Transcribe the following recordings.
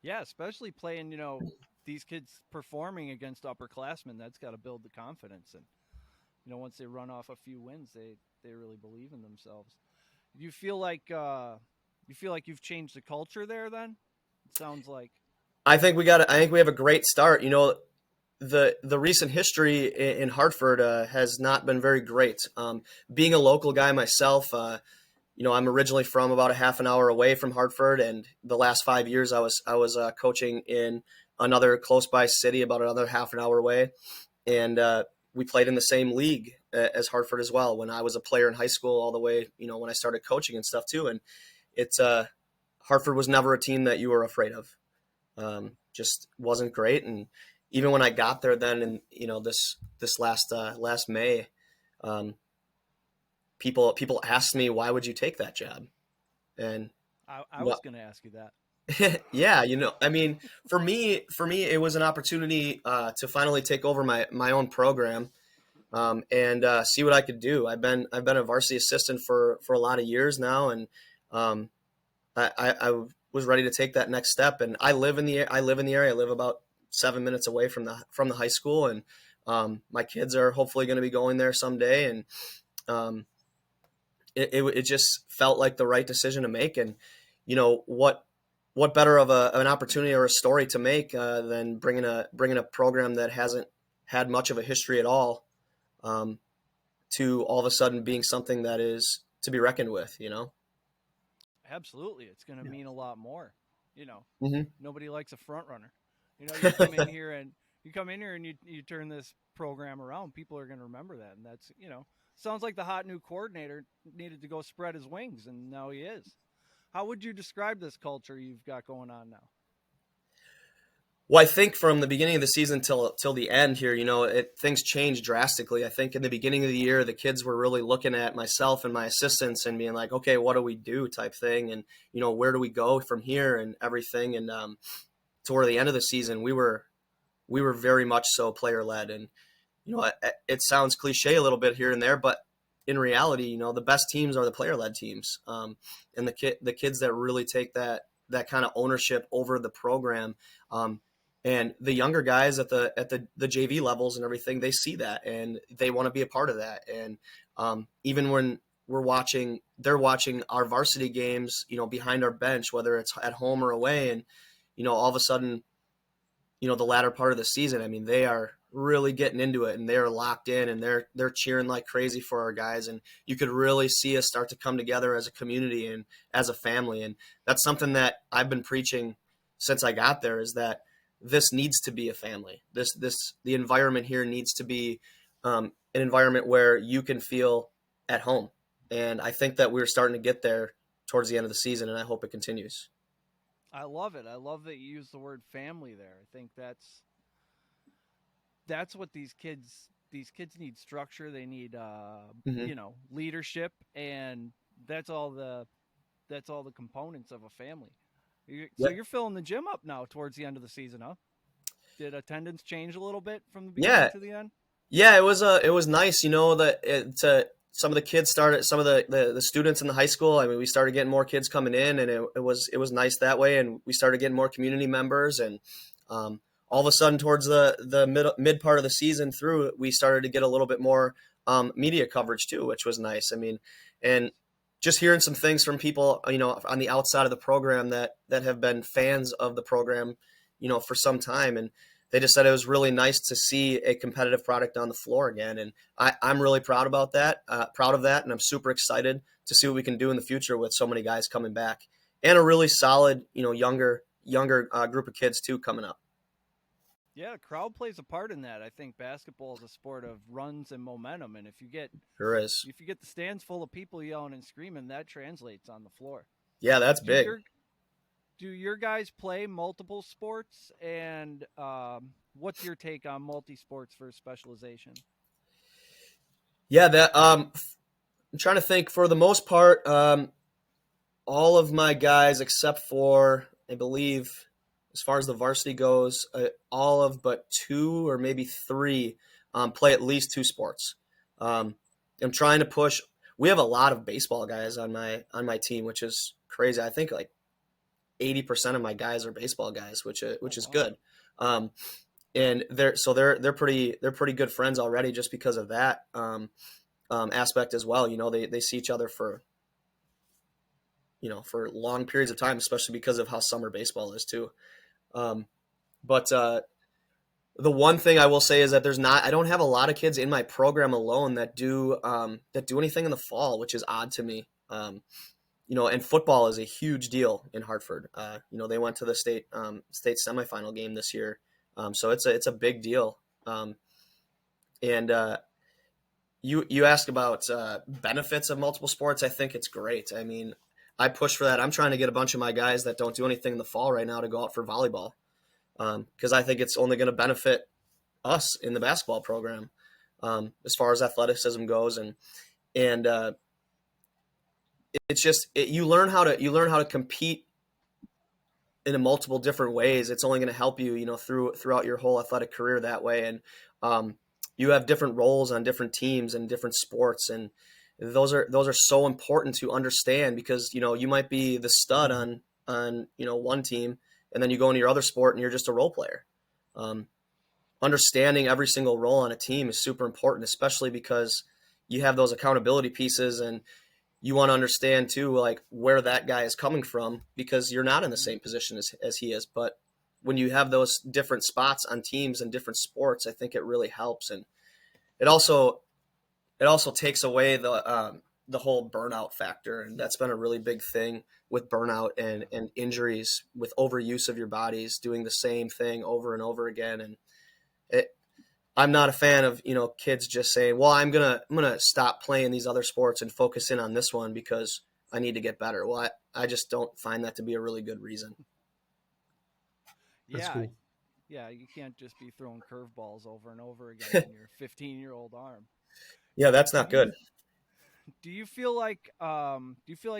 Yeah, especially playing, these kids performing against upperclassmen. That's got to build the confidence. And, once they run off a few wins, they really believe in themselves. You feel like you've changed the culture there then? It sounds like. I think we have a great start. The recent history in Hartford has not been very great. Being a local guy myself, I'm originally from about a half an hour away from Hartford, and the last 5 years I was coaching in another close by city about another half an hour away, and we played in the same league as Hartford as well. When I was a player in high school, all the way, when I started coaching and stuff too, and it's Hartford was never a team that you were afraid of. Just wasn't great, and even when I got there, then in this last May, um, people asked me, why would you take that job? And I you was going to ask you that. yeah, I mean, for me, it was an opportunity to finally take over my own program, and see what I could do. I've been a varsity assistant for a lot of years now, and um, I was ready to take that next step. And I live in the area. I live about 7 minutes away from the high school, and my kids are hopefully going to be going there someday. And um, it just felt like the right decision to make. And what better of an opportunity or a story to make than bringing a program that hasn't had much of a history at all, um, to all of a sudden being something that is to be reckoned with. Absolutely. It's going to Yeah. mean a lot more. You know, Hmm. Nobody likes a front runner. You come in here and you turn this program around, people are going to remember that. And that's, sounds like the hot new coordinator needed to go spread his wings, and now he is. How would you describe this culture you've got going on now? Well, I think from the beginning of the season till the end here, things changed drastically. I think in the beginning of the year, the kids were really looking at myself and my assistants and being like, "Okay, what do we do?" type thing, and where do we go from here and everything. And toward the end of the season, we were very much so player led, and it sounds cliche a little bit here and there, but in reality, the best teams are the player led teams, and the kids that really take that kind of ownership over the program. And the younger guys at the JV levels and everything, they see that and they want to be a part of that. And even when they're watching our varsity games, behind our bench, whether it's at home or away, and all of a sudden, the latter part of the season, I mean, they are really getting into it and they're locked in and they're cheering like crazy for our guys. And you could really see us start to come together as a community and as a family. And that's something that I've been preaching since I got there, is that this needs to be a family. The environment here needs to be an environment where you can feel at home. And I think that we're starting to get there towards the end of the season, and I hope it continues. I love it. I love that you use the word family there. I think that's what these kids need structure. They need Hmm. leadership, and that's all the components of a family. So Yep. you're filling the gym up now towards the end of the season, huh? Did attendance change a little bit from the beginning Yeah. to the end? Yeah, it was nice, that some of the kids started, some of the students in the high school. I mean, we started getting more kids coming in, and it was nice that way. And we started getting more community members, and all of a sudden, towards the mid part of the season through, we started to get a little bit more media coverage too, which was nice. I mean, and just hearing some things from people, on the outside of the program that have been fans of the program, for some time, and they just said it was really nice to see a competitive product on the floor again. And I'm really proud of that, and I'm super excited to see what we can do in the future with so many guys coming back and a really solid, younger group of kids too coming up. Yeah, crowd plays a part in that. I think basketball is a sport of runs and momentum, and There is. if you get the stands full of people yelling and screaming, that translates on the floor. Yeah, that's Do big. your do your guys play multiple sports, and what's your take on multi sports for specialization? Yeah, that I'm trying to think. For the most part, all of my guys, except for, I believe, as far as the varsity goes, all of but two or maybe three play at least two sports. Um, I'm trying to push. We have a lot of baseball guys on my team, which is crazy. I think like 80% of my guys are baseball guys, Oh which is wow. good. Um, and they're pretty good friends already just because of that aspect as well. They see each other for for long periods of time, especially because of how summer baseball is too. Um, but the one thing I will say is that I don't have a lot of kids in my program alone that do anything in the fall, which is odd to me. And football is a huge deal in Hartford. They went to the state semifinal game this year, so it's a big deal. And you asked about benefits of multiple sports. I think it's great. I mean, I push for that. I'm trying to get a bunch of my guys that don't do anything in the fall right now to go out for volleyball because I think it's only going to benefit us in the basketball program as far as athleticism goes, and it's just you learn how to compete in multiple different ways. It's only going to help you, throughout your whole athletic career that way. And um, you have different roles on different teams and different sports, and those are so important to understand because you might be the stud on one team, and then you go into your other sport and you're just a role player. Um, Understanding every single role on a team is super important, especially because you have those accountability pieces and you want to understand too, like where that guy is coming from because you're not in the Mhm. same position as he is. But when you have those different spots on teams and different sports, I think it really helps. And it also, it also takes away the whole burnout factor. And that's been a really big thing with burnout and injuries with overuse of your bodies, doing the same thing over and over again. And it, I'm not a fan of kids just saying, "Well, I'm gonna stop playing these other sports and focus in on this one because I need to get better." Well, I just don't find that to be a really good reason. That's Yeah, cool. yeah. You can't just be throwing curveballs over and over again on your 15-year-old arm. Yeah, that's Do not you good. do you feel like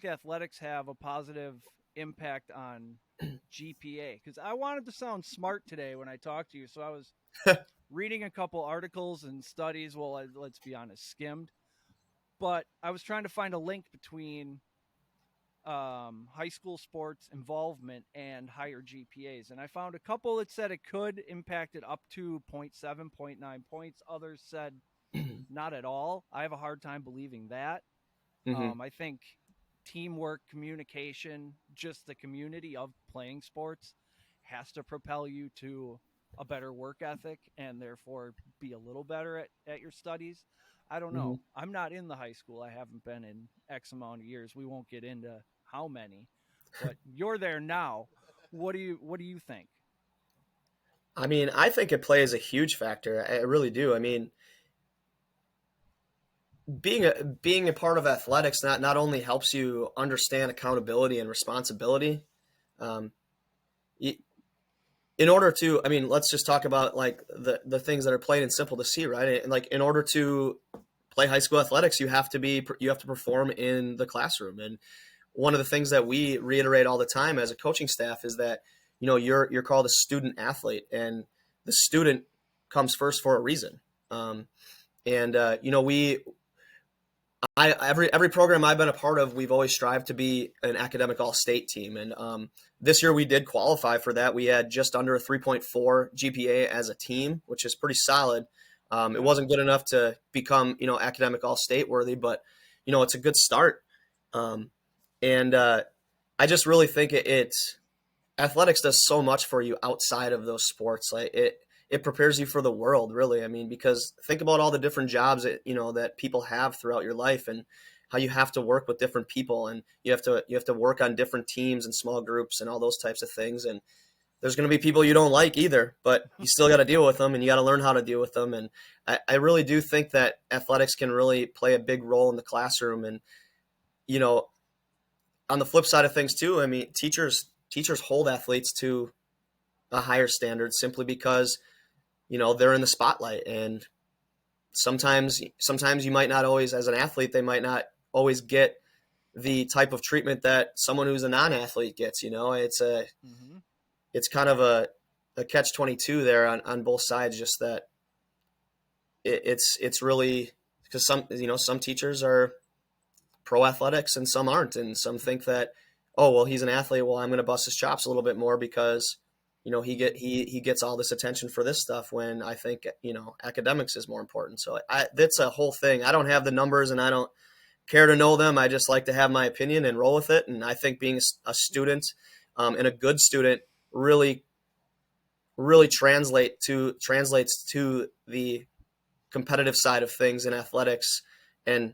athletics have a positive impact on GPA? Because I wanted to sound smart today when I talked to you, so I was reading a couple articles and studies. Well, let's be honest, skimmed, but I was trying to find a link between high school sports involvement and higher GPAs. And I found a couple that said it could impact it up to zero point 0.7, zero point 0.9 points. Others said not at all. I have a hard time believing that. Hmm. I think teamwork, communication, just the community of playing sports has to propel you to a better work ethic and therefore be a little better at your studies. I don't Hmm. know. I'm not in the high school. I haven't been in X amount of years. We won't get into how many, but you're there now. What do you think? I mean, I think it plays a huge factor. I really do. I mean, being a part of athletics not only helps you understand accountability and responsibility. Um, in order to, I mean, let's just talk about like the things that are plain and simple to see, right? And like in order to play high school athletics, you have to perform in the classroom. And one of the things that we reiterate all the time as a coaching staff is that you're called a student athlete, and the student comes first for a reason. And we I every program I've been a part of, we've always strived to be an academic all state team, and this year we did qualify for that. We had just under a 3.4 GPA as a team, which is pretty solid. It Yeah. wasn't good enough to become academic all state worthy, but it's a good start. Um, and I just really think it's athletics does so much for you outside of those sports. Like it prepares you for the world, really. I mean, because think about all the different jobs that people have throughout your life, and how you have to work with different people, and you have to work on different teams and small groups and all those types of things. And there's going to be people you don't like either, but you still got to deal with them, and you got to learn how to deal with them. And I really do think that athletics can really play a big role in the classroom. And you know, on the flip side of things too, I mean, teachers hold athletes to a higher standard simply because they're in the spotlight, and sometimes you might not always, as an athlete, they might not always get the type of treatment that someone who's a non-athlete gets. Hmm. It's kind of a catch 22 there on both sides, just that it's really because some teachers are pro athletics and some aren't, and some think that oh well, he's an athlete, well I'm going to bust his chops a little bit more because he gets all this attention for this stuff, when I think academics is more important. So that's a whole thing. I don't have the numbers and I don't care to know them. I just like to have my opinion and roll with it. And I think being a student, and a good student, really really translates to the competitive side of things in athletics, and